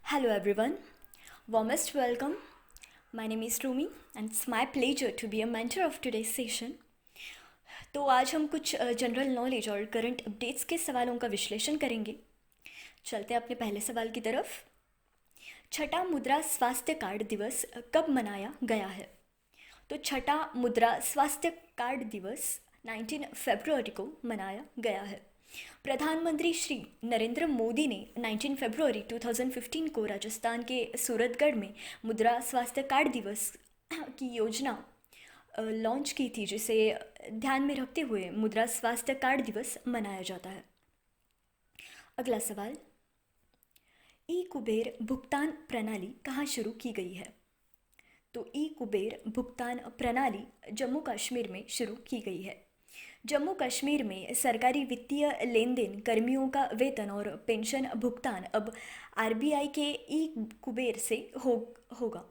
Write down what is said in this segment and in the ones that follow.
Hello everyone, warmest welcome. My name is Rumi and it's my pleasure to be a mentor of today's session. तो आज हम कुछ general knowledge और current updates के सवालों का विश्लेषण करेंगे. चलते हैं अपने पहले सवाल की तरफ. छठा मुद्रा स्वास्थ्य कार्ड दिवस कब मनाया गया है? तो छठा मुद्रा स्वास्थ्य कार्ड दिवस 19 फरवरी को मनाया गया है. प्रधानमंत्री श्री नरेंद्र मोदी ने 19 फरवरी 2015 को राजस्थान के सूरतगढ़ में मुद्रा स्वास्थ्य कार्ड दिवस की योजना लॉन्च की थी, जिसे ध्यान में रखते हुए मुद्रा स्वास्थ्य कार्ड दिवस मनाया जाता है. अगला सवाल, ई कुबेर भुगतान प्रणाली कहाँ शुरू की गई है? तो ई कुबेर भुगतान प्रणाली जम्मू कश्मीर में शुरू की गई है. जम्मू कश्मीर में सरकारी वित्तीय लेन देन, कर्मियों का वेतन और पेंशन भुगतान अब आरबीआई के ई कुबेर से होगा.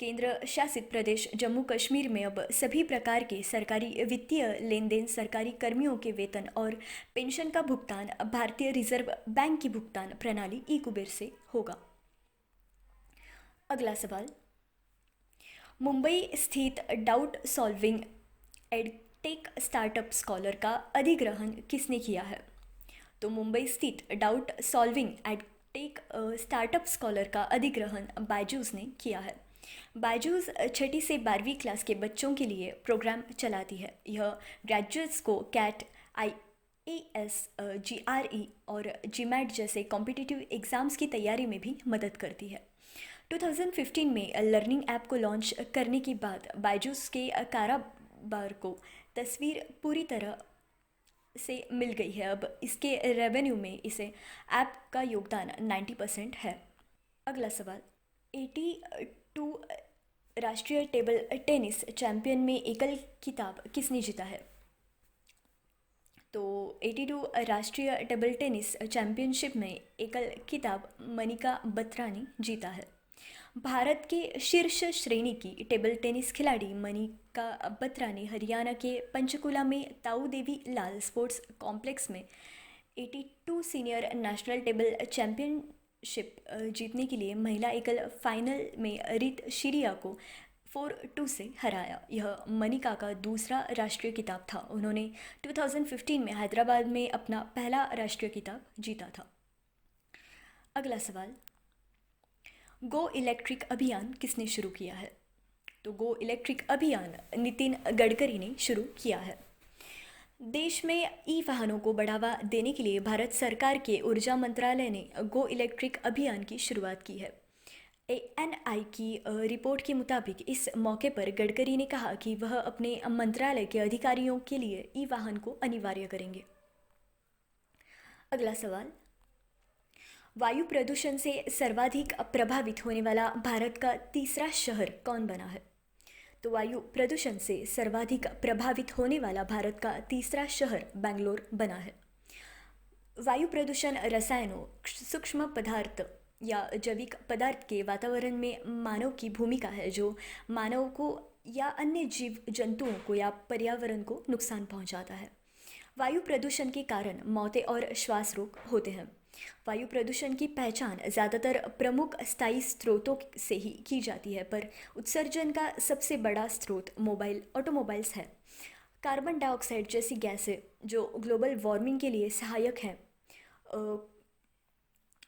केंद्र शासित प्रदेश जम्मू कश्मीर में अब सभी प्रकार के सरकारी वित्तीय लेन देन, सरकारी कर्मियों के वेतन और पेंशन का भुगतान भारतीय रिजर्व बैंक की भुगतान प्रणाली ई कुबेर से होगा. अगला सवाल, मुंबई स्थित doubt solving edtech startup scholar का अधिग्रहण किसने किया है? तो मुंबई स्थित doubt solving edtech startup scholar का अधिग्रहण बायजूस ने किया है. बायजूस 6ठी से 12वीं क्लास के बच्चों के लिए प्रोग्राम चलाती है. यह ग्रेजुएट्स को कैट, IAS, GRE और GMAT जैसे कॉम्पिटिटिव एग्ज़ाम्स की तैयारी में भी मदद करती है. 2015 में लर्निंग ऐप को लॉन्च करने के बाद बायजूस के कारोबार को तस्वीर पूरी तरह से मिल गई है. अब इसके रेवेन्यू में इसे ऐप का योगदान 90% है. अगला सवाल, 82 राष्ट्रीय टेबल टेनिस चैंपियन में एकल खिताब किसने जीता है? तो 82 राष्ट्रीय टेबल टेनिस चैंपियनशिप में एकल खिताब मनिका बत्रा ने जीता है. भारत के शीर्ष श्रेणी की टेबल टेनिस खिलाड़ी मनिका बत्रा ने हरियाणा के पंचकुला में ताऊ देवी लाल स्पोर्ट्स कॉम्प्लेक्स में 82 सीनियर नेशनल टेबल चैंपियनशिप जीतने के लिए महिला एकल फाइनल में रीत शिरिया को 4-2 से हराया. यह मनिका का दूसरा राष्ट्रीय खिताब था. उन्होंने 2015 में हैदराबाद में अपना पहला राष्ट्रीय खिताब जीता था. अगला सवाल, गो इलेक्ट्रिक अभियान किसने शुरू किया है? तो गो इलेक्ट्रिक अभियान नितिन गडकरी ने शुरू किया है. देश में ई वाहनों को बढ़ावा देने के लिए भारत सरकार के ऊर्जा मंत्रालय ने गो इलेक्ट्रिक अभियान की शुरुआत की है. ANI की रिपोर्ट के मुताबिक इस मौके पर गडकरी ने कहा कि वह अपने मंत्रालय के अधिकारियों के लिए ई वाहन को अनिवार्य करेंगे. अगला सवाल, वायु प्रदूषण से सर्वाधिक प्रभावित होने वाला भारत का तीसरा शहर कौन बना है? तो वायु प्रदूषण से सर्वाधिक प्रभावित होने वाला भारत का तीसरा शहर बेंगलोर बना है. वायु प्रदूषण रसायनों, सूक्ष्म पदार्थ या जैविक पदार्थ के वातावरण में मानव की भूमिका है, जो मानव को या अन्य जीव जंतुओं को या पर्यावरण को नुकसान पहुंचाता है. वायु प्रदूषण के कारण मौतें और श्वास रोग होते हैं. वायु प्रदूषण की पहचान ज़्यादातर प्रमुख स्थायी स्रोतों से ही की जाती है, पर उत्सर्जन का सबसे बड़ा स्रोत ऑटोमोबाइल्स है. कार्बन डाइऑक्साइड जैसी गैसें जो ग्लोबल वार्मिंग के लिए सहायक हैं,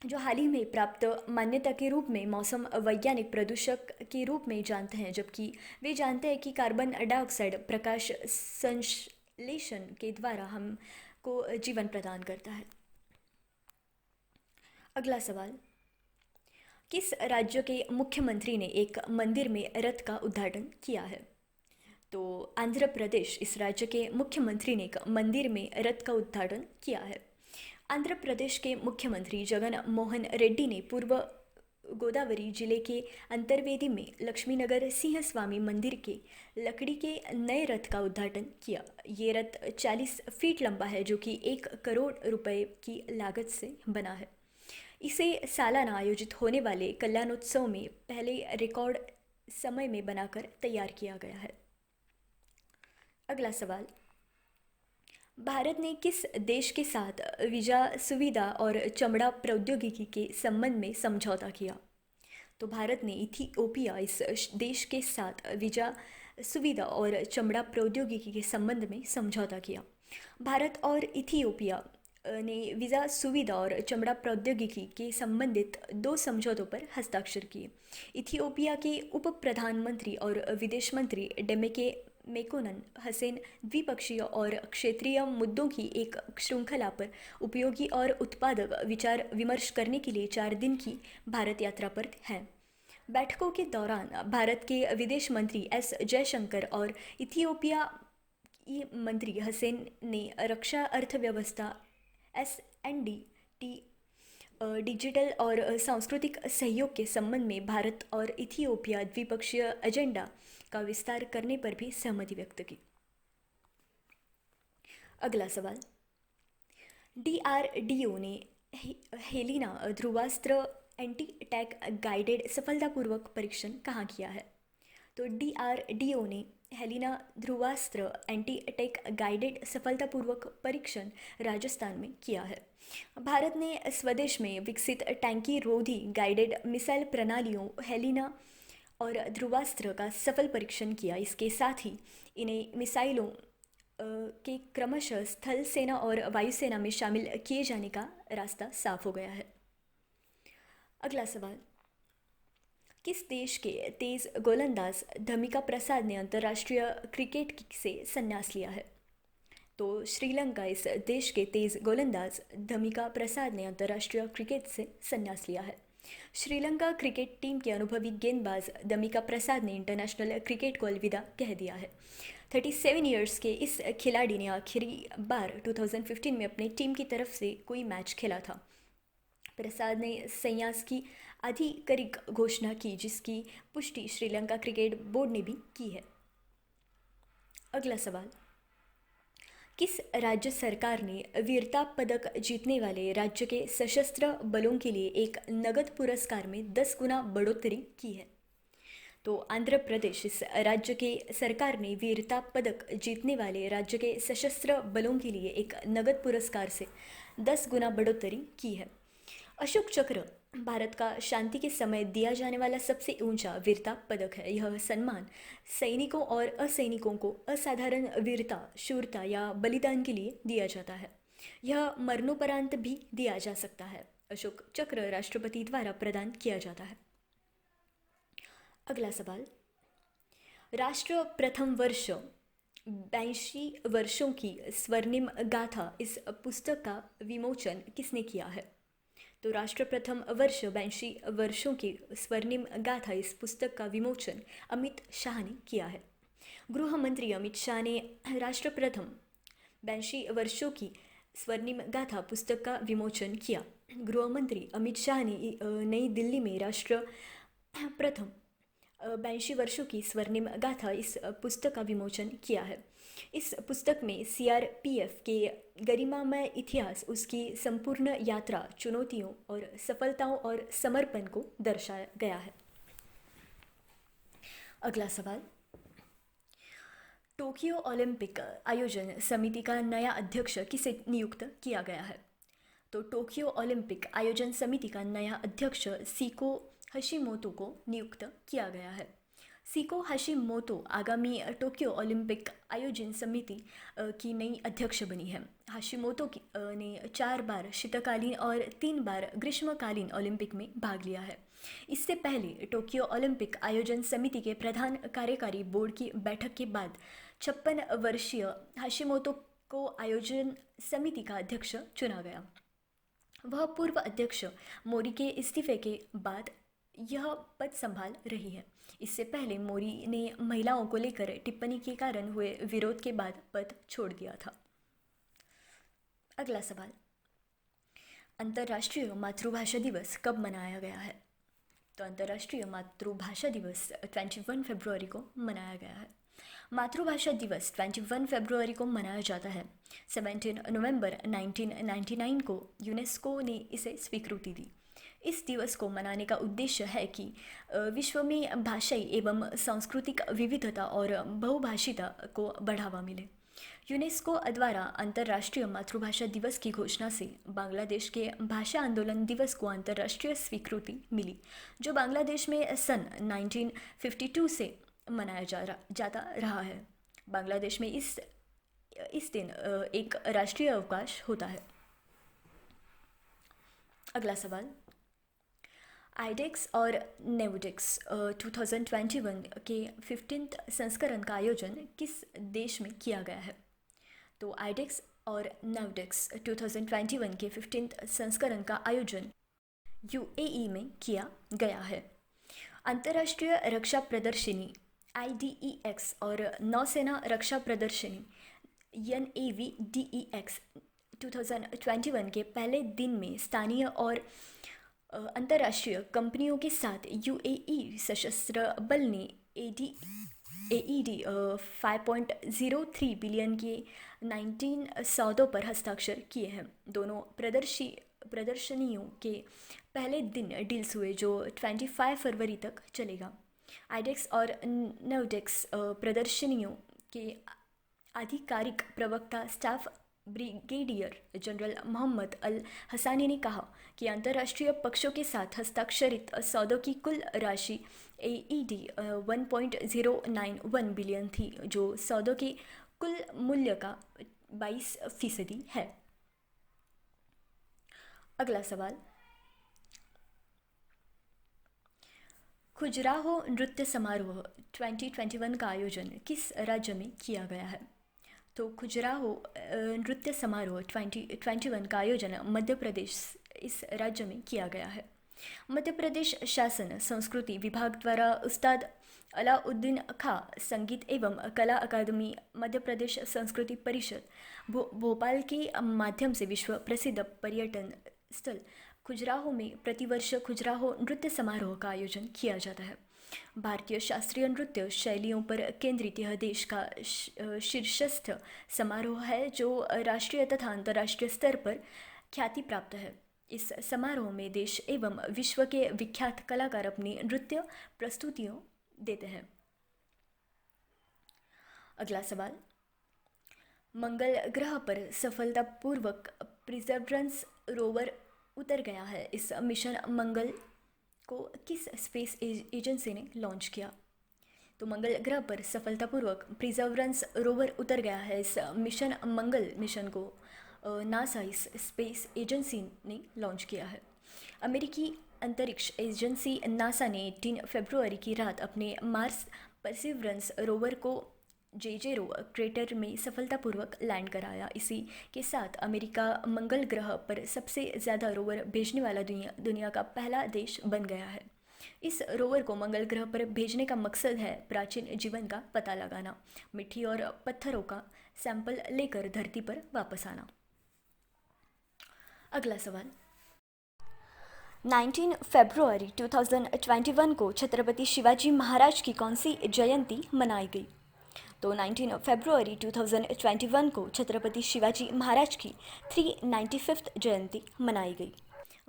जो हाल ही में प्राप्त मान्यता के रूप में मौसम वैज्ञानिक प्रदूषक के रूप में जानते हैं, जबकि वे जानते हैं कि कार्बन डाइऑक्साइड प्रकाश संश्लेषण के द्वारा हमको जीवन प्रदान करता है. अगला सवाल, किस राज्य के मुख्यमंत्री ने एक मंदिर में रथ का उद्घाटन किया है? तो आंध्र प्रदेश इस राज्य के मुख्यमंत्री ने एक मंदिर में रथ का उद्घाटन किया है. आंध्र प्रदेश के मुख्यमंत्री जगन मोहन रेड्डी ने पूर्व गोदावरी जिले के अंतर्वेदी में लक्ष्मीनगर सिंह स्वामी मंदिर के लकड़ी के नए रथ का उद्घाटन किया. ये रथ 40 फीट लंबा है, जो कि 1 करोड़ रुपए की लागत से बना है. इसे सालाना आयोजित होने वाले कल्याणोत्सव में पहले रिकॉर्ड समय में बनाकर तैयार किया गया है. अगला सवाल, भारत ने किस देश के साथ वीज़ा सुविधा और चमड़ा प्रौद्योगिकी के संबंध में समझौता किया? तो भारत ने इथियोपिया इस देश के साथ वीज़ा सुविधा और चमड़ा प्रौद्योगिकी के संबंध में समझौता किया। भारत और इथियोपिया ने वीज़ा सुविधा और चमड़ा प्रौद्योगिकी के संबंधित दो समझौतों पर हस्ताक्षर किए। इथियोपिया के उप प्रधानमंत्री और विदेश मंत्री डेमेके मेकोनन हसेन द्विपक्षीय और क्षेत्रीय मुद्दों की एक श्रृंखला पर उपयोगी और उत्पादक विचार विमर्श करने के लिए 4 दिन की भारत यात्रा पर हैं। बैठकों के दौरान भारत के विदेश मंत्री एस जयशंकर और इथियोपिया की मंत्री हसेन ने रक्षा अर्थव्यवस्था SND डिजिटल और सांस्कृतिक सहयोग के संबंध में भारत और इथियोपिया द्विपक्षीय एजेंडा का विस्तार करने पर भी सहमति व्यक्त की। अगला सवाल, DRDO ने Helina Dhruvastra anti tank guided सफलतापूर्वक परीक्षण कहाँ किया है? तो DRDO ने Helina Dhruvastra anti tank guided सफलतापूर्वक परीक्षण राजस्थान में किया है। भारत ने स्वदेश में विकसित टैंकी रोधी गाइडेड मिसाइल प्रणालियों हेलिना और ध्रुवास्त्र का सफल परीक्षण किया। इसके साथ ही इन्हें मिसाइलों के क्रमशः स्थल सेना और वायुसेना में शामिल किए जाने का रास्ता साफ हो गया है। अगला सवाल, किस देश के तेज गोलंदाज धमिका प्रसाद ने अंतर्राष्ट्रीय क्रिकेट से संन्यास लिया है? तो श्रीलंका इस देश के तेज गोलंदाज धमिका प्रसाद ने अंतर्राष्ट्रीय क्रिकेट से संन्यास लिया है। श्रीलंका क्रिकेट टीम के अनुभवी गेंदबाज धमिका प्रसाद ने इंटरनेशनल क्रिकेट को अलविदा कह दिया है। 37 ईयर्स के इस खिलाड़ी ने आखिरी बार 2015 में अपनी टीम की तरफ से कोई मैच खेला था। प्रसाद ने संन्यास की आधिकारिक घोषणा की, जिसकी पुष्टि श्रीलंका क्रिकेट बोर्ड ने भी की है। अगला सवाल, किस राज्य सरकार ने वीरता पदक जीतने वाले राज्य के सशस्त्र बलों के लिए एक नगद पुरस्कार में 10 गुना बढ़ोतरी की है? तो आंध्र प्रदेश इस राज्य के सरकार ने वीरता पदक जीतने वाले राज्य के सशस्त्र बलों के लिए एक नगद पुरस्कार से 10 गुना बढ़ोतरी की है। अशोक चक्र भारत का शांति के समय दिया जाने वाला सबसे ऊंचा वीरता पदक है। यह सम्मान सैनिकों और असैनिकों को असाधारण वीरता, शूरता या बलिदान के लिए दिया जाता है। यह मरणोपरांत भी दिया जा सकता है। अशोक चक्र राष्ट्रपति द्वारा प्रदान किया जाता है। अगला सवाल, राष्ट्र प्रथम वर्ष 82 वर्षों की स्वर्णिम गाथा इस पुस्तक का विमोचन किसने किया है? तो राष्ट्र प्रथम वर्ष 82 वर्षों की स्वर्णिम गाथा इस पुस्तक का विमोचन अमित शाह ने किया है। गृह मंत्री अमित शाह ने राष्ट्र प्रथम 82 वर्षों की स्वर्णिम गाथा पुस्तक का विमोचन किया। गृह मंत्री अमित शाह ने नई दिल्ली में राष्ट्र प्रथम 82 वर्षों की स्वर्णिम गाथा इस पुस्तक का विमोचन किया है। इस पुस्तक में CRPF के गरिमामय इतिहास, उसकी संपूर्ण यात्रा, चुनौतियों और सफलताओं और समर्पण को दर्शाया गया है। अगला सवाल, टोक्यो ओलंपिक आयोजन समिति का नया अध्यक्ष किसे नियुक्त किया गया है? तो टोक्यो ओलंपिक आयोजन समिति का नया अध्यक्ष सीको हशिमोतो को नियुक्त किया गया है। सीको हशिमोतो आगामी टोक्यो ओलंपिक आयोजन समिति की नई अध्यक्ष बनी है। हशिमोतो ने 4 बार शीतकालीन और 3 बार ग्रीष्मकालीन ओलंपिक में भाग लिया है। इससे पहले टोक्यो ओलंपिक आयोजन समिति के प्रधान कार्यकारी बोर्ड की बैठक के बाद 56 वर्षीय हशिमोतो को आयोजन समिति का अध्यक्ष चुना गया। वह पूर्व अध्यक्ष मोरी के इस्तीफे के बाद यह पद संभाल रही है। इससे पहले मोरी ने महिलाओं को लेकर टिप्पणी के कारण हुए विरोध के बाद पद छोड़ दिया था। अगला सवाल, अंतर्राष्ट्रीय मातृभाषा दिवस कब मनाया गया है? तो अंतर्राष्ट्रीय मातृभाषा दिवस 21 फरवरी को मनाया गया है। मातृभाषा दिवस 21 फरवरी को मनाया जाता है। 17 नवंबर 1999 को यूनेस्को ने इसे स्वीकृति दी। इस दिवस को मनाने का उद्देश्य है कि विश्व में भाषाई एवं सांस्कृतिक विविधता और बहुभाषिता को बढ़ावा मिले। यूनेस्को द्वारा अंतर्राष्ट्रीय मातृभाषा दिवस की घोषणा से बांग्लादेश के भाषा आंदोलन दिवस को अंतर्राष्ट्रीय स्वीकृति मिली, जो बांग्लादेश में सन 1952 से मनाया जाता रहा है। बांग्लादेश में इस दिन एक राष्ट्रीय अवकाश होता है। अगला सवाल, आईडेक्स और नेवडेक्स 2021 के 15th संस्करण का आयोजन किस देश में किया गया है? तो आईडेक्स और नेवडेक्स 2021 के 15th संस्करण का आयोजन यूएई में किया गया है। अंतर्राष्ट्रीय रक्षा प्रदर्शनी IDEX और नौसेना रक्षा प्रदर्शनी NAVDEX 2021 के पहले दिन में स्थानीय और अंतर्राष्ट्रीय कंपनियों के साथ यूएई सशस्त्र बल ने AED 5.03 बिलियन के 19 सौदों पर हस्ताक्षर किए हैं। दोनों प्रदर्शनियों के पहले दिन डील्स हुए, जो 25 फरवरी तक चलेगा। आईडेक्स और नेवडेक्स प्रदर्शनियों के आधिकारिक प्रवक्ता स्टाफ ब्रिगेडियर जनरल मोहम्मद अल हसानी ने कहा कि अंतर्राष्ट्रीय पक्षों के साथ हस्ताक्षरित सौदों की कुल राशि AED 1.091 बिलियन थी, जो सौदों के कुल मूल्य का 22% है। अगला सवाल, खजुराहो नृत्य समारोह 2021 का आयोजन किस राज्य में किया गया है? तो खजुराहो नृत्य समारोह 2021 का आयोजन मध्य प्रदेश इस राज्य में किया गया है। मध्य प्रदेश शासन संस्कृति विभाग द्वारा उस्ताद अलाउद्दीन खां संगीत एवं कला अकादमी, मध्य प्रदेश संस्कृति परिषद भोपाल के माध्यम से विश्व प्रसिद्ध पर्यटन स्थल खजुराहो में प्रतिवर्ष खजुराहो नृत्य समारोह का आयोजन किया जाता है। भारतीय शास्त्रीय नृत्य शैलियों पर केंद्रित यह देश का शीर्षस्थ समारोह है, जो राष्ट्रीय तथा अंतर्राष्ट्रीय स्तर पर ख्याति प्राप्त है। इस समारोह में देश एवं विश्व के विख्यात कलाकार अपनी नृत्य प्रस्तुतियों देते हैं। अगला सवाल, मंगल ग्रह पर सफलतापूर्वक परसेवरेंस रोवर उतर गया है। इस मिशन मंगल को किस स्पेस एजेंसी ने लॉन्च किया? तो मंगल ग्रह पर सफलतापूर्वक परसेवरेंस रोवर उतर गया है। इस मिशन मंगल मिशन को नासा इस स्पेस एजेंसी ने लॉन्च किया है। अमेरिकी अंतरिक्ष एजेंसी नासा ने 18 फरवरी की रात अपने मार्स परसेवरेंस रोवर को जेजेरो क्रेटर में सफलतापूर्वक लैंड कराया। इसी के साथ अमेरिका मंगल ग्रह पर सबसे ज़्यादा रोवर भेजने वाला दुनिया का पहला देश बन गया है। इस रोवर को मंगल ग्रह पर भेजने का मकसद है प्राचीन जीवन का पता लगाना, मिट्टी और पत्थरों का सैंपल लेकर धरती पर वापस आना। अगला सवाल, 19 फरवरी 2021 को छत्रपति शिवाजी महाराज की कौन सी जयंती मनाई गई? तो 19 फरवरी 2021 को छत्रपति शिवाजी महाराज की 395th जयंती मनाई गई।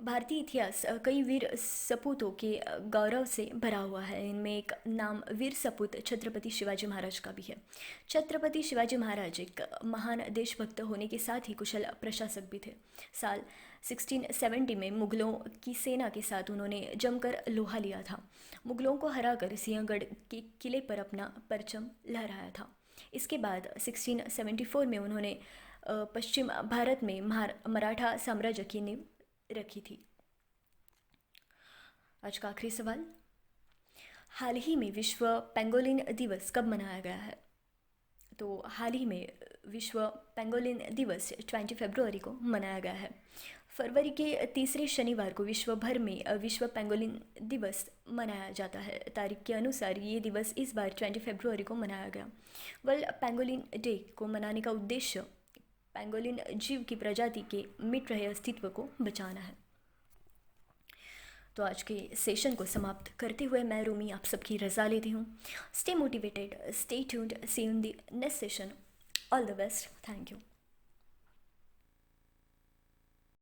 भारतीय इतिहास कई वीर सपूतों के गौरव से भरा हुआ है। इनमें एक नाम वीर सपूत छत्रपति शिवाजी महाराज का भी है। छत्रपति शिवाजी महाराज एक महान देशभक्त होने के साथ ही कुशल प्रशासक भी थे। साल 1670 में मुगलों की सेना के साथ उन्होंने जमकर लोहा लिया था। मुगलों को हराकर सिंहगढ़ के किले पर अपना परचम लहराया था। इसके बाद 1674 में उन्होंने पश्चिम भारत में मराठा साम्राज्य की नींव रखी थी। आज का आखिरी सवाल, हाल ही में विश्व पेंगोलिन दिवस कब मनाया गया है? तो हाल ही में विश्व पेंगोलिन दिवस 20 फरवरी को मनाया गया है। फरवरी के तीसरे शनिवार को विश्व भर में विश्व पेंगोलिन दिवस मनाया जाता है। तारीख के अनुसार ये दिवस इस बार 20 फरवरी को मनाया गया। वर्ल्ड पेंगोलिन डे को मनाने का उद्देश्य पेंगोलिन जीव की प्रजाति के मिट रहे अस्तित्व को बचाना है। तो आज के सेशन को समाप्त करते हुए मैं रूमी आप सबकी रजा लेती हूँ। Stay motivated, stay tuned, see you in the next session. All the best, thank you.